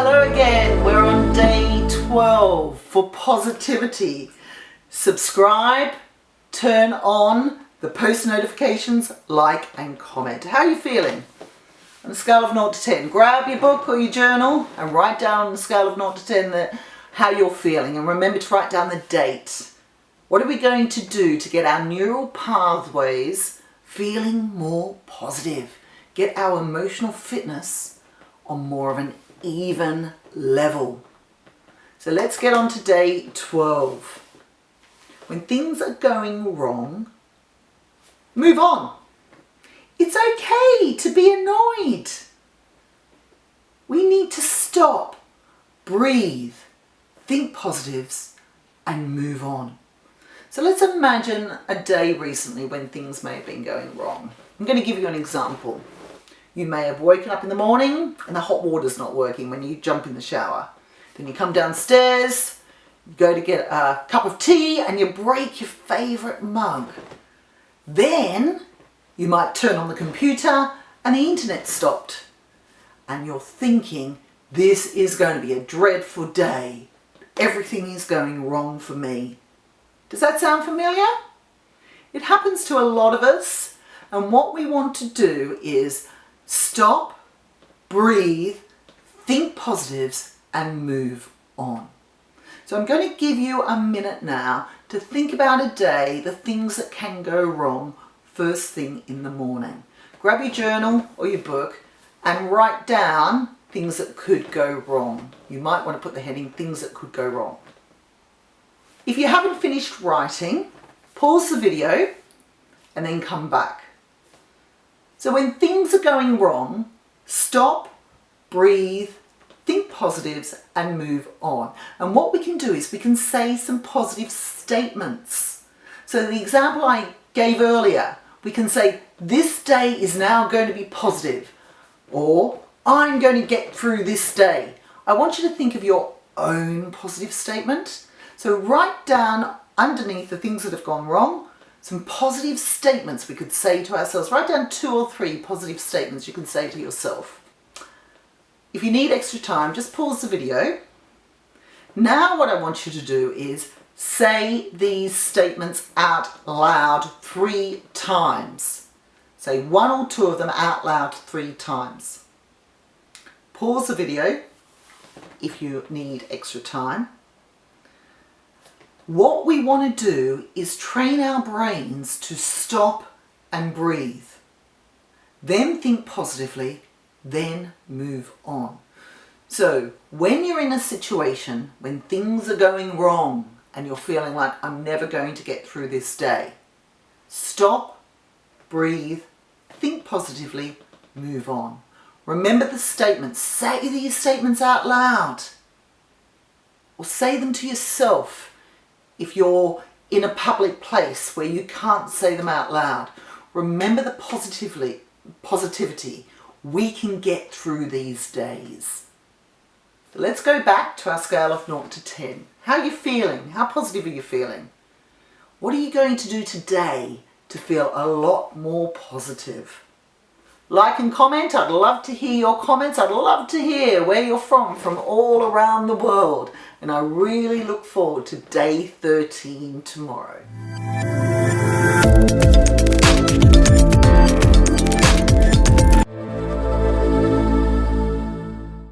Hello again, we're on day 12 for positivity. Subscribe, turn on the post notifications, like and comment. How are you feeling? On a scale of 0 to 10, grab your book or your journal and write down on a scale of 0 to 10 how you're feeling, and remember to write down the date. What are we going to do to get our neural pathways feeling more positive? Get our emotional fitness on more of an even level. So let's get on to day 12. When things are going wrong, move on. It's okay to be annoyed. We need to stop, breathe, think positives and move on. So let's imagine a day recently when things may have been going wrong. I'm going to give you an example. You may have woken up in the morning and the hot water's not working when you jump in the shower. Then you come downstairs, you go to get a cup of tea and you break your favourite mug. Then you might turn on the computer and the internet stopped. And you're thinking, this is going to be a dreadful day. Everything is going wrong for me. Does that sound familiar? It happens to a lot of us, and what we want to do is stop, breathe, think positives and move on. So I'm going to give you a minute now to think about a day, the things that can go wrong first thing in the morning. Grab your journal or your book and write down things that could go wrong. You might want to put the heading, things that could go wrong. If you haven't finished writing, pause the video and then come back. So when things are going wrong, stop, breathe, think positives and move on. And what we can do is we can say some positive statements. So the example I gave earlier, we can say, this day is now going to be positive, or I'm going to get through this day. I want you to think of your own positive statement. So write down underneath the things that have gone wrong, some positive statements we could say to ourselves. Write down 2 or 3 positive statements you can say to yourself. If you need extra time, just pause the video. Now what I want you to do is say these statements out loud 3 times. Say 1 or 2 of them out loud 3 times. Pause the video if you need extra time. What we want to do is train our brains to stop and breathe. Then think positively, then move on. So when you're in a situation when things are going wrong and you're feeling like I'm never going to get through this day, stop, breathe, think positively, move on. Remember the statements. Say these statements out loud or say them to yourself. If you're in a public place where you can't say them out loud, remember the positivity. We can get through these days. So let's go back to our scale of 0 to 10. How are you feeling? How positive are you feeling? What are you going to do today to feel a lot more positive? Like and comment. I'd love to hear your comments. I'd love to hear where you're from all around the world. And I really look forward to day 13 tomorrow.